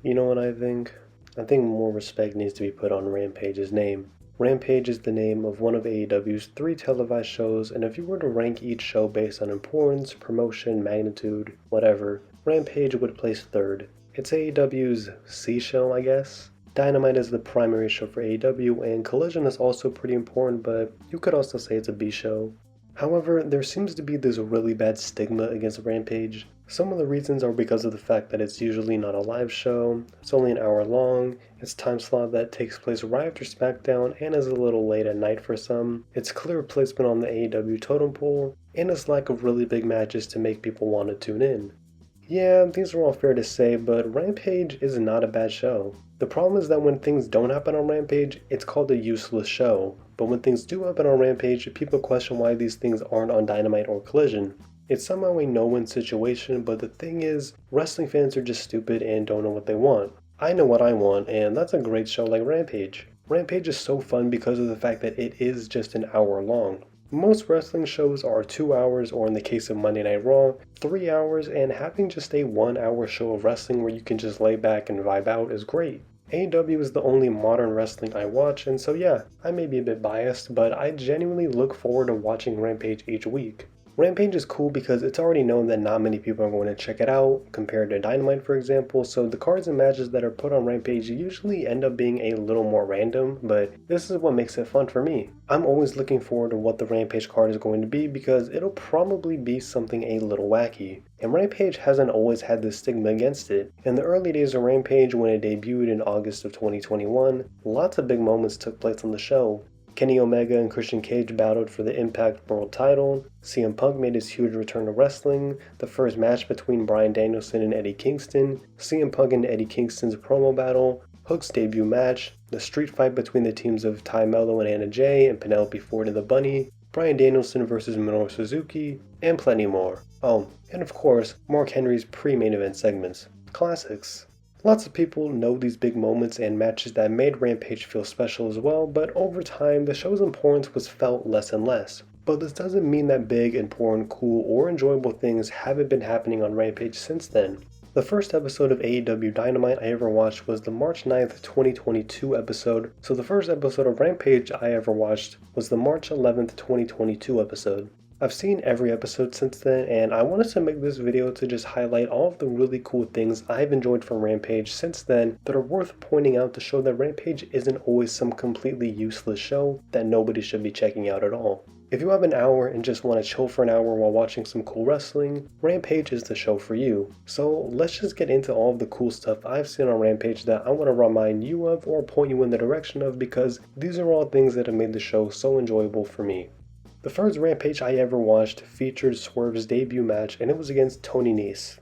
You know what I think? I think more respect needs to be put on Rampage's name. Rampage is the name of one of AEW's 3 televised shows, and if you were to rank each show based on importance, promotion, magnitude, whatever, Rampage would place 3rd. It's AEW's C show, I guess. Dynamite is the primary show for AEW, and Collision is also pretty important, but you could also say it's a B show. However, there seems to be this really bad stigma against Rampage. Some of the reasons are because of the fact that it's usually not a live show, it's only an hour long, its time slot that takes place right after SmackDown and is a little late at night for some, its clear placement on the AEW totem pole, and its lack of really big matches to make people want to tune in. Yeah, these are all fair to say, but Rampage is not a bad show. The problem is that when things don't happen on Rampage, it's called a useless show. But when things do happen on Rampage, people question why these things aren't on Dynamite or Collision. It's somehow a no-win situation, but the thing is, wrestling fans are just stupid and don't know what they want. I know what I want, and that's a great show like Rampage. Rampage is so fun because of the fact that it is just an hour long. Most wrestling shows are 2 hours, or in the case of Monday Night Raw, 3 hours, and having just a 1 hour show of wrestling where you can just lay back and vibe out is great. AEW is the only modern wrestling I watch, and so yeah, I may be a bit biased, but I genuinely look forward to watching Rampage each week. Rampage is cool because it's already known that not many people are going to check it out, compared to Dynamite for example, so the cards and matches that are put on Rampage usually end up being a little more random, but this is what makes it fun for me. I'm always looking forward to what the Rampage card is going to be because it'll probably be something a little wacky. And Rampage hasn't always had this stigma against it. In the early days of Rampage, when it debuted in August of 2021, lots of big moments took place on the show. Kenny Omega and Christian Cage battled for the Impact World title, CM Punk made his huge return to wrestling, the first match between Bryan Danielson and Eddie Kingston, CM Punk and Eddie Kingston's promo battle, Hook's debut match, the street fight between the teams of Ty Mello and Anna Jay and Penelope Ford and the Bunny, Bryan Danielson vs Minoru Suzuki, and plenty more. Oh, and of course, Mark Henry's pre-main event segments. Classics. Lots of people know these big moments and matches that made Rampage feel special as well, but over time, the show's importance was felt less and less. But this doesn't mean that big, important, cool, or enjoyable things haven't been happening on Rampage since then. The first episode of AEW Dynamite I ever watched was the March 9th, 2022 episode, so the first episode of Rampage I ever watched was the March 11th, 2022 episode. I've seen every episode since then, and I wanted to make this video to just highlight all of the really cool things I've enjoyed from Rampage since then that are worth pointing out to show that Rampage isn't always some completely useless show that nobody should be checking out at all. If you have an hour and just want to chill for an hour while watching some cool wrestling, Rampage is the show for you. So let's just get into all of the cool stuff I've seen on Rampage that I want to remind you of or point you in the direction of because these are all things that have made the show so enjoyable for me. The first Rampage I ever watched featured Swerve's debut match, and it was against Tony Nese.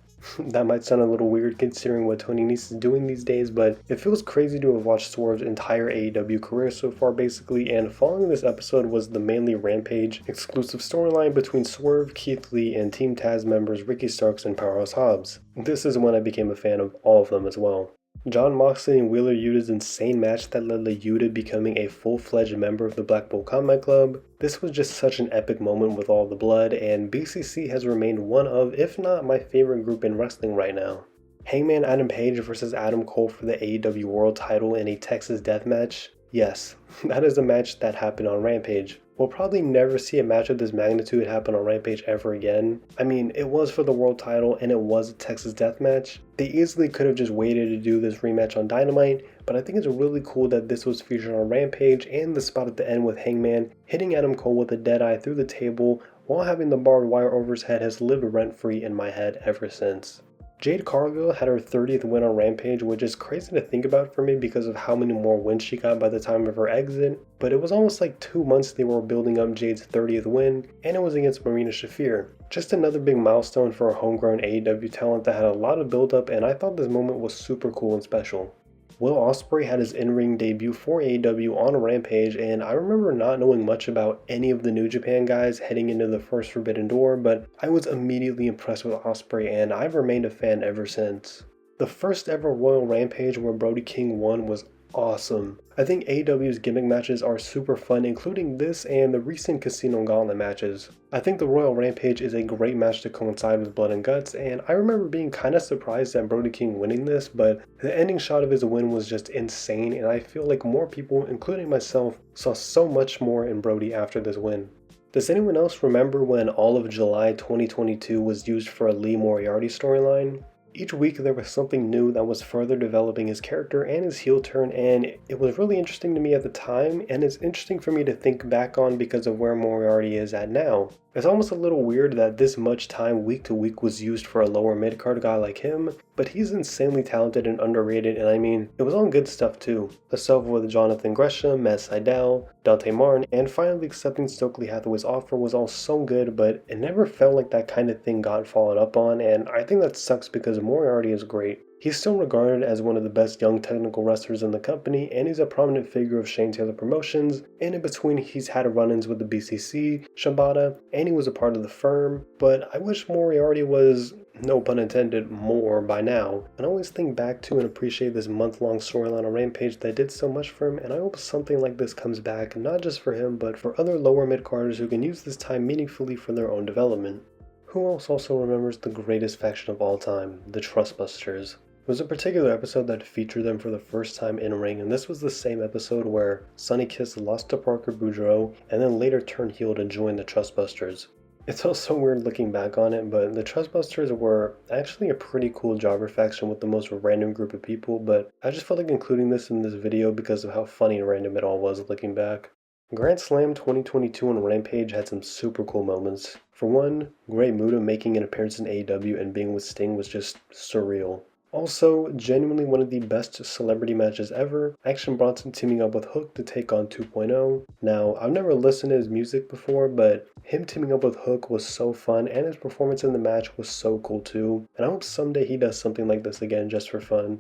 That might sound a little weird considering what Tony Nese is doing these days, but it feels crazy to have watched Swerve's entire AEW career so far basically, and following this episode was the mainly Rampage exclusive storyline between Swerve, Keith Lee, and Team Taz members Ricky Starks and Powerhouse Hobbs. This is when I became a fan of all of them as well. Jon Moxley and Wheeler Yuta's insane match that led to Yuta becoming a full-fledged member of the Blackpool Combat Club. This was just such an epic moment with all the blood, and BCC has remained one of, if not my favorite group in wrestling right now. Hangman Adam Page vs Adam Cole for the AEW World title in a Texas death match? Yes, that is a match that happened on Rampage. We'll probably never see a match of this magnitude happen on Rampage ever again. I mean, it was for the world title and it was a Texas death match. They easily could have just waited to do this rematch on Dynamite, but I think it's really cool that this was featured on Rampage and the spot at the end with Hangman hitting Adam Cole with a deadeye through the table while having the barbed wire over his head has lived rent-free in my head ever since. Jade Cargill had her 30th win on Rampage, which is crazy to think about for me because of how many more wins she got by the time of her exit, but it was almost like 2 months they were building up Jade's 30th win, and it was against Marina Shafir. Just another big milestone for a homegrown AEW talent that had a lot of build-up, and I thought this moment was super cool and special. Will Ospreay had his in-ring debut for AEW on Rampage, and I remember not knowing much about any of the New Japan guys heading into the first Forbidden Door, but I was immediately impressed with Ospreay, and I've remained a fan ever since. The first ever Royal Rampage where Brody King won was awesome. I think AEW's gimmick matches are super fun, including this and the recent Casino Gauntlet matches. I think the Royal Rampage is a great match to coincide with Blood and Guts, and I remember being kinda surprised at Brody King winning this, but the ending shot of his win was just insane, and I feel like more people, including myself, saw so much more in Brody after this win. Does anyone else remember when all of July 2022 was used for a Lee Moriarty storyline? Each week there was something new that was further developing his character and his heel turn, and it was really interesting to me at the time, and it's interesting for me to think back on because of where Moriarty is at now. It's almost a little weird that this much time week to week was used for a lower mid-card guy like him, but he's insanely talented and underrated, and I mean, it was all good stuff too. The stuff with Jonathan Gresham, Matt Sydal, Dante Martin, and finally accepting Stokely Hathaway's offer was all so good, but it never felt like that kind of thing got followed up on, and I think that sucks because Moriarty is great. He's still regarded as one of the best young technical wrestlers in the company, and he's a prominent figure of Shane Taylor Promotions, and in between he's had run-ins with the BCC, Shibata, and he was a part of the firm, but I wish Moriarty was, no pun intended, more by now. And I always think back to and appreciate this month-long storyline on Rampage that did so much for him, and I hope something like this comes back, not just for him, but for other lower mid-carders who can use this time meaningfully for their own development. Who else also remembers the greatest faction of all time, the Trustbusters? There was a particular episode that featured them for the first time in ring, and this was the same episode where Sonny Kiss lost to Parker Boudreaux and then later turned heel to join the Trustbusters. It's also weird looking back on it, but the Trustbusters were actually a pretty cool jobber faction with the most random group of people, but I just felt like including this in this video because of how funny and random it all was looking back. Grand Slam 2022 on Rampage had some super cool moments. For one, Great Muta making an appearance in AEW and being with Sting was just surreal. Also, genuinely one of the best celebrity matches ever, Action Bronson teaming up with Hook to take on 2.0. Now, I've never listened to his music before, but him teaming up with Hook was so fun, and his performance in the match was so cool too, and I hope someday he does something like this again just for fun.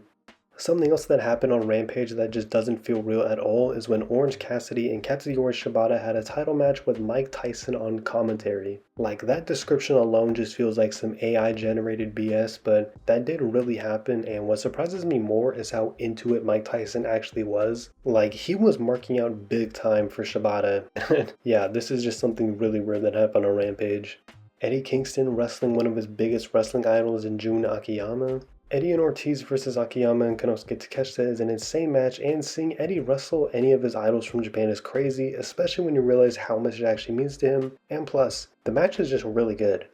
Something else that happened on Rampage that just doesn't feel real at all is when Orange Cassidy and Katsuyori Shibata had a title match with Mike Tyson on commentary. Like, that description alone just feels like some AI generated BS, but that did really happen, and what surprises me more is how into it Mike Tyson actually was. Like, he was marking out big time for Shibata. Yeah, this is just something really weird that happened on Rampage. Eddie Kingston wrestling one of his biggest wrestling idols in Jun Akiyama. Eddie and Ortiz versus Akiyama and Konosuke Takeshita is an insane match, and seeing Eddie wrestle any of his idols from Japan is crazy, especially when you realize how much it actually means to him, and plus, the match is just really good.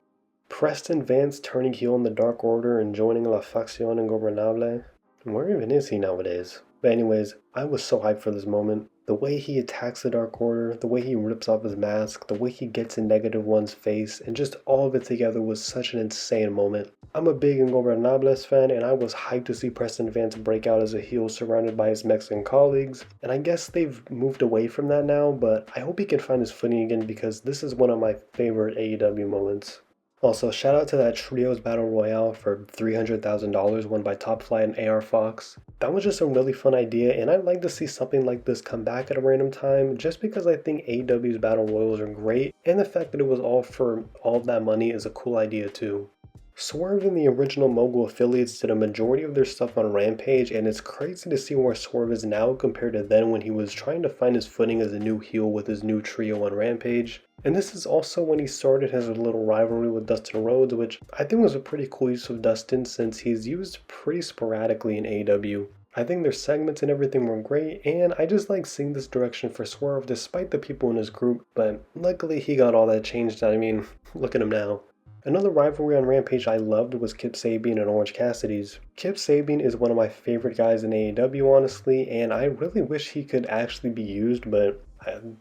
Preston Vance turning heel in the Dark Order and joining La Facción Ingobernable. Where even is he nowadays? But anyways, I was so hyped for this moment. The way he attacks the Dark Order, the way he rips off his mask, the way he gets in Negative One's face, and just all of it together was such an insane moment. I'm a big Ingobernables fan, and I was hyped to see Preston Vance break out as a heel surrounded by his Mexican colleagues, and I guess they've moved away from that now, but I hope he can find his footing again because this is one of my favorite AEW moments. Also, shout out to that Trios Battle Royale for $300,000 won by Top Flight and AR Fox. That was just a really fun idea, and I'd like to see something like this come back at a random time, just because I think AEW's Battle Royals are great, and the fact that it was all for all of that money is a cool idea too. Swerve and the original Mogul affiliates did a majority of their stuff on Rampage, and it's crazy to see where Swerve is now compared to then when he was trying to find his footing as a new heel with his new trio on Rampage. And this is also when he started his little rivalry with Dustin Rhodes, which I think was a pretty cool use of Dustin since he's used pretty sporadically in AEW. I think their segments and everything were great, and I just like seeing this direction for Swerve despite the people in his group, but luckily he got all that changed. I mean, look at him now. Another rivalry on Rampage I loved was Kip Sabian and Orange Cassidy's. Kip Sabian is one of my favorite guys in AEW, honestly, and I really wish he could actually be used, but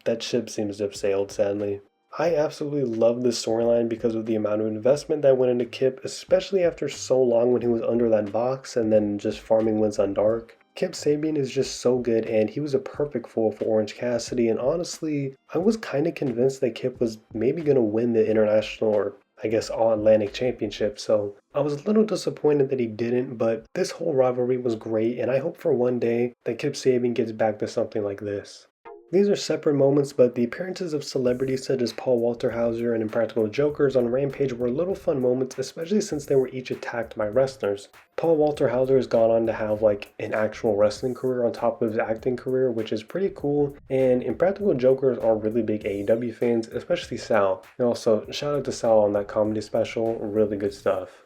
that ship seems to have sailed, sadly. I absolutely love this storyline because of the amount of investment that went into Kip, especially after so long when he was under that box and then just farming wins on Dark. Kip Sabian is just so good, and he was a perfect foil for Orange Cassidy, and honestly, I was kind of convinced that Kip was maybe going to win the international or I guess All-Atlantic Championship, so I was a little disappointed that he didn't, but this whole rivalry was great, and I hope for one day that Kip Sabian gets back to something like this. These are separate moments, but the appearances of celebrities such as Paul Walter Hauser and Impractical Jokers on Rampage were little fun moments, especially since they were each attacked by wrestlers. Paul Walter Hauser has gone on to have like an actual wrestling career on top of his acting career, which is pretty cool, and Impractical Jokers are really big AEW fans, especially Sal. And also, shout out to Sal on that comedy special, really good stuff.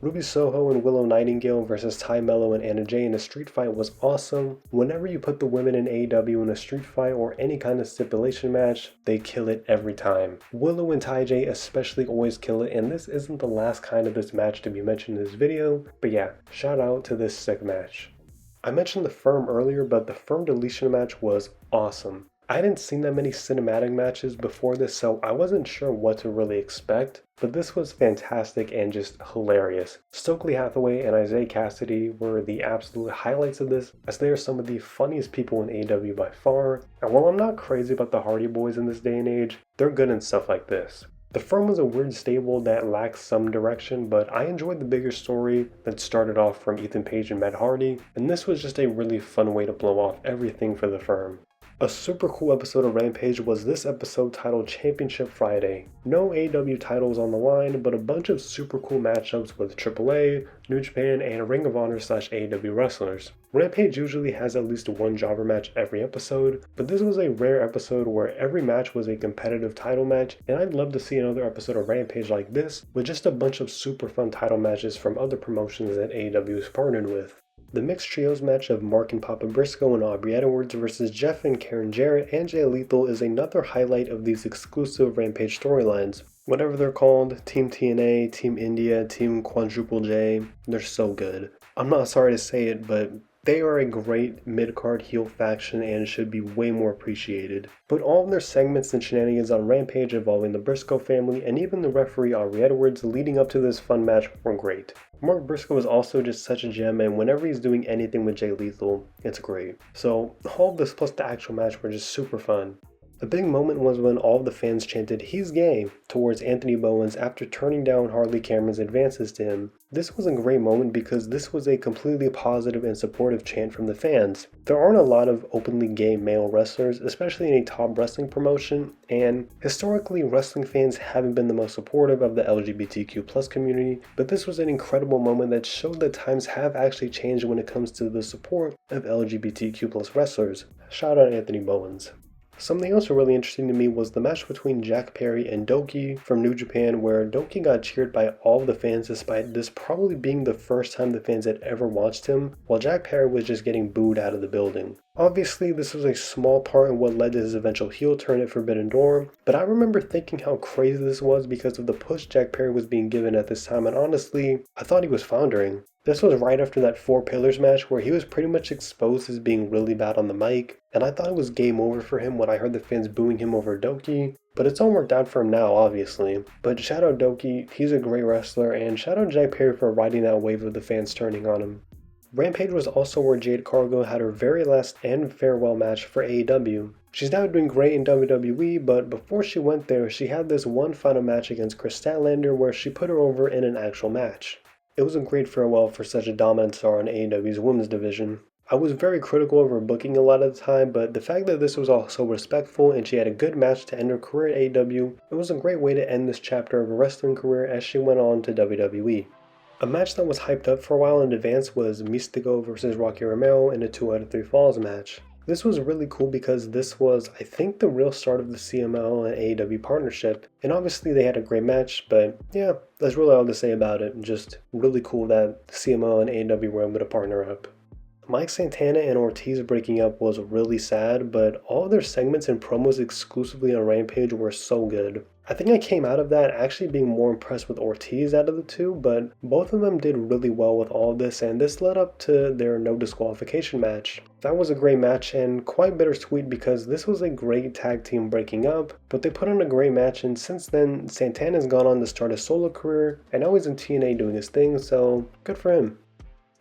Ruby Soho and Willow Nightingale versus Ty Mello and Anna Jay in a street fight was awesome. Whenever you put the women in AEW in a street fight or any kind of stipulation match, they kill it every time. Willow and Ty J especially always kill it, and this isn't the last kind of this match to be mentioned in this video, but yeah, shout out to this sick match. I mentioned the Firm earlier, but the Firm deletion match was awesome. I hadn't seen that many cinematic matches before this, so I wasn't sure what to really expect, but this was fantastic and just hilarious. Stokely Hathaway and Isaiah Cassidy were the absolute highlights of this, as they are some of the funniest people in AEW by far, and while I'm not crazy about the Hardy Boys in this day and age, they're good in stuff like this. The Firm was a weird stable that lacks some direction, but I enjoyed the bigger story that started off from Ethan Page and Matt Hardy, and this was just a really fun way to blow off everything for the Firm. A super cool episode of Rampage was this episode titled Championship Friday. No AEW titles on the line, but a bunch of super cool matchups with AAA, New Japan, and Ring of Honor / AEW wrestlers. Rampage usually has at least one jobber match every episode, but this was a rare episode where every match was a competitive title match, and I'd love to see another episode of Rampage like this, with just a bunch of super fun title matches from other promotions that AEW is partnered with. The mixed trios match of Mark and Papa Briscoe and Aubrey Edwards versus Jeff and Karen Jarrett and Jay Lethal is another highlight of these exclusive Rampage storylines. Whatever they're called, Team TNA, Team India, Team Quadruple J, they're so good. I'm not sorry to say it, but they are a great mid-card heel faction and should be way more appreciated. But all of their segments and shenanigans on Rampage involving the Briscoe family and even the referee Aubrey Edwards leading up to this fun match were great. Mark Briscoe is also just such a gem, and whenever he's doing anything with Jay Lethal, it's great. So all of this plus the actual match were just super fun. The big moment was when all of the fans chanted, "He's gay," towards Anthony Bowens after turning down Harley Cameron's advances to him. This was a great moment because this was a completely positive and supportive chant from the fans. There aren't a lot of openly gay male wrestlers, especially in a top wrestling promotion, and historically wrestling fans haven't been the most supportive of the LGBTQ+ community, but this was an incredible moment that showed that times have actually changed when it comes to the support of LGBTQ+ wrestlers. Shout out Anthony Bowens. Something else really interesting to me was the match between Jack Perry and Doki from New Japan, where Doki got cheered by all of the fans despite this probably being the first time the fans had ever watched him, while Jack Perry was just getting booed out of the building. Obviously, this was a small part in what led to his eventual heel turn at Forbidden Door, but I remember thinking how crazy this was because of the push Jack Perry was being given at this time, and honestly, I thought he was floundering. This was right after that Four Pillars match where he was pretty much exposed as being really bad on the mic, and I thought it was game over for him when I heard the fans booing him over Doki, but it's all worked out for him now, obviously. But shout out Doki, he's a great wrestler, and shout out Jack Perry for riding that wave of the fans turning on him. Rampage was also where Jade Cargill had her very last and farewell match for AEW. She's now doing great in WWE, but before she went there, she had this one final match against Kris Statlander where she put her over in an actual match. It was a great farewell for such a dominant star in AEW's women's division. I was very critical of her booking a lot of the time, but the fact that this was also respectful and she had a good match to end her career at AEW, it was a great way to end this chapter of her wrestling career as she went on to WWE. A match that was hyped up for a while in advance was Mystico versus Rocky Romero in a 2 out of 3 falls match. This was really cool because this was, I think, the real start of the CML and AEW partnership, and obviously they had a great match, but yeah, that's really all to say about it. Just really cool that CML and AEW were able to partner up. Mike Santana and Ortiz breaking up was really sad, but all of their segments and promos exclusively on Rampage were so good. I think I came out of that actually being more impressed with Ortiz out of the two, but both of them did really well with all of this, and this led up to their no disqualification match. That was a great match and quite bittersweet because this was a great tag team breaking up, but they put on a great match, and since then Santana's gone on to start a solo career, and now he's in TNA doing his thing, so good for him.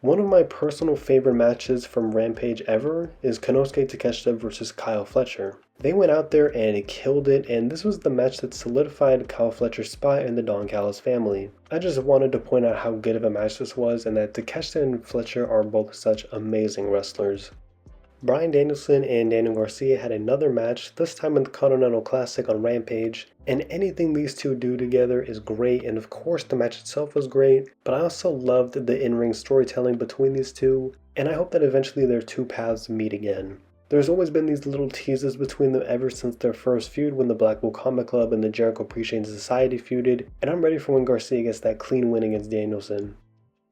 One of my personal favorite matches from Rampage ever is Konosuke Takeshita versus Kyle Fletcher. They went out there and killed it, and this was the match that solidified Kyle Fletcher's spot in the Don Callis family. I just wanted to point out how good of a match this was and that Takeshita and Fletcher are both such amazing wrestlers. Bryan Danielson and Daniel Garcia had another match, this time in the Continental Classic on Rampage, and anything these two do together is great, and of course the match itself was great, but I also loved the in-ring storytelling between these two, and I hope that eventually their two paths meet again. There's always been these little teases between them ever since their first feud when the Blackpool Combat Club and the Jericho Appreciation Society feuded, and I'm ready for when Garcia gets that clean win against Danielson.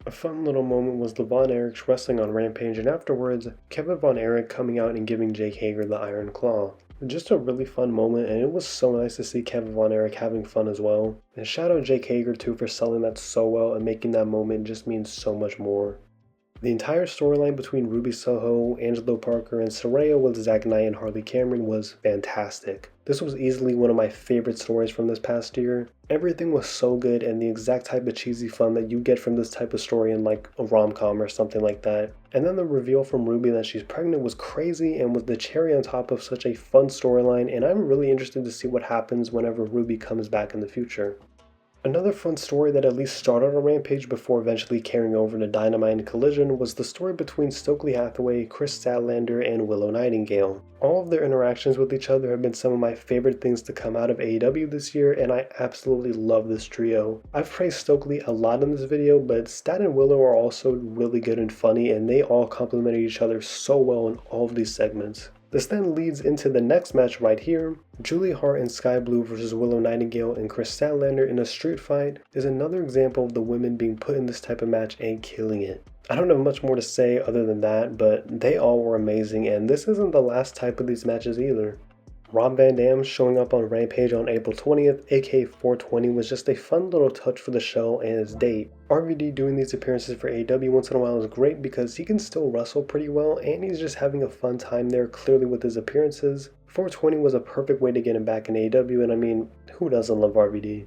A fun little moment was the Von Erichs wrestling on Rampage, and afterwards, Kevin Von Erich coming out and giving Jake Hager the Iron Claw. Just a really fun moment, and it was so nice to see Kevin Von Erich having fun as well. And shout out Jake Hager too for selling that so well and making that moment just mean so much more. The entire storyline between Ruby Soho, Angelo Parker, and Saraya with Zack Knight and Harley Cameron was fantastic. This was easily one of my favorite stories from this past year. Everything was so good and the exact type of cheesy fun that you get from this type of story in like a rom-com or something like that. And then the reveal from Ruby that she's pregnant was crazy and was the cherry on top of such a fun storyline, and I'm really interested to see what happens whenever Ruby comes back in the future. Another fun story that at least started on Rampage before eventually carrying over to Dynamite and Collision was the story between Stokely Hathaway, Chris Statlander, and Willow Nightingale. All of their interactions with each other have been some of my favorite things to come out of AEW this year, and I absolutely love this trio. I've praised Stokely a lot in this video, but Stat and Willow are also really good and funny, and they all complemented each other so well in all of these segments. This then leads into the next match right here. Julia Hart and Sky Blue versus Willow Nightingale and Chris Statlander in a street fight is another example of the women being put in this type of match and killing it. I don't have much more to say other than that, but they all were amazing, and this isn't the last type of these matches either. Rob Van Dam showing up on Rampage on April 20th, aka 420, was just a fun little touch for the show and its date. RVD doing these appearances for AEW once in a while is great because he can still wrestle pretty well and he's just having a fun time there clearly with his appearances. 420 was a perfect way to get him back in AEW, and I mean, who doesn't love RVD?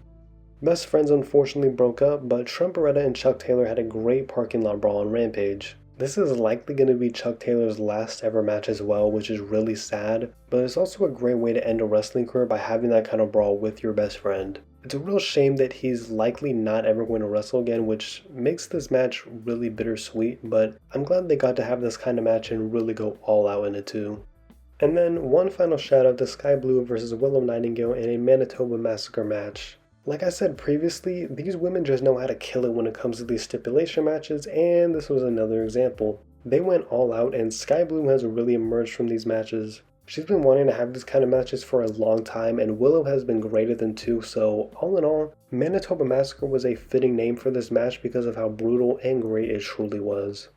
Best Friends unfortunately broke up, but Trent Beretta and Chuck Taylor had a great parking lot brawl on Rampage. This is likely going to be Chuck Taylor's last ever match as well, which is really sad, but it's also a great way to end a wrestling career by having that kind of brawl with your best friend. It's a real shame that he's likely not ever going to wrestle again, which makes this match really bittersweet, but I'm glad they got to have this kind of match and really go all out in it too. And then one final shout out to Sky Blue versus Willow Nightingale in a Manitoba Massacre match. Like I said previously, these women just know how to kill it when it comes to these stipulation matches, and this was another example. They went all out, and Sky Blue has really emerged from these matches. She's been wanting to have these kind of matches for a long time, and Willow has been greater than two, so all in all, Manitoba Massacre was a fitting name for this match because of how brutal and great it truly was.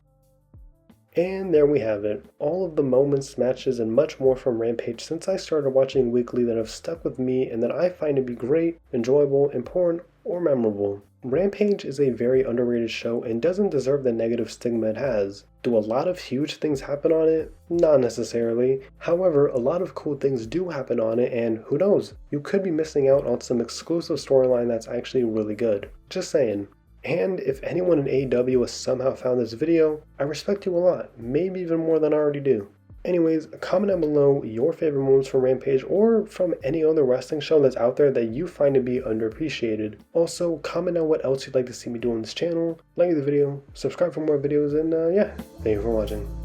And there we have it, all of the moments, matches, and much more from Rampage since I started watching weekly that have stuck with me and that I find to be great, enjoyable, important, or memorable. Rampage is a very underrated show and doesn't deserve the negative stigma it has. Do a lot of huge things happen on it? Not necessarily. However, a lot of cool things do happen on it, and who knows, you could be missing out on some exclusive storyline that's actually really good. Just saying. And if anyone in AEW has somehow found this video, I respect you a lot, maybe even more than I already do. Anyways, comment down below your favorite moments from Rampage or from any other wrestling show that's out there that you find to be underappreciated. Also, comment down what else you'd like to see me do on this channel, like the video, subscribe for more videos, and yeah, thank you for watching.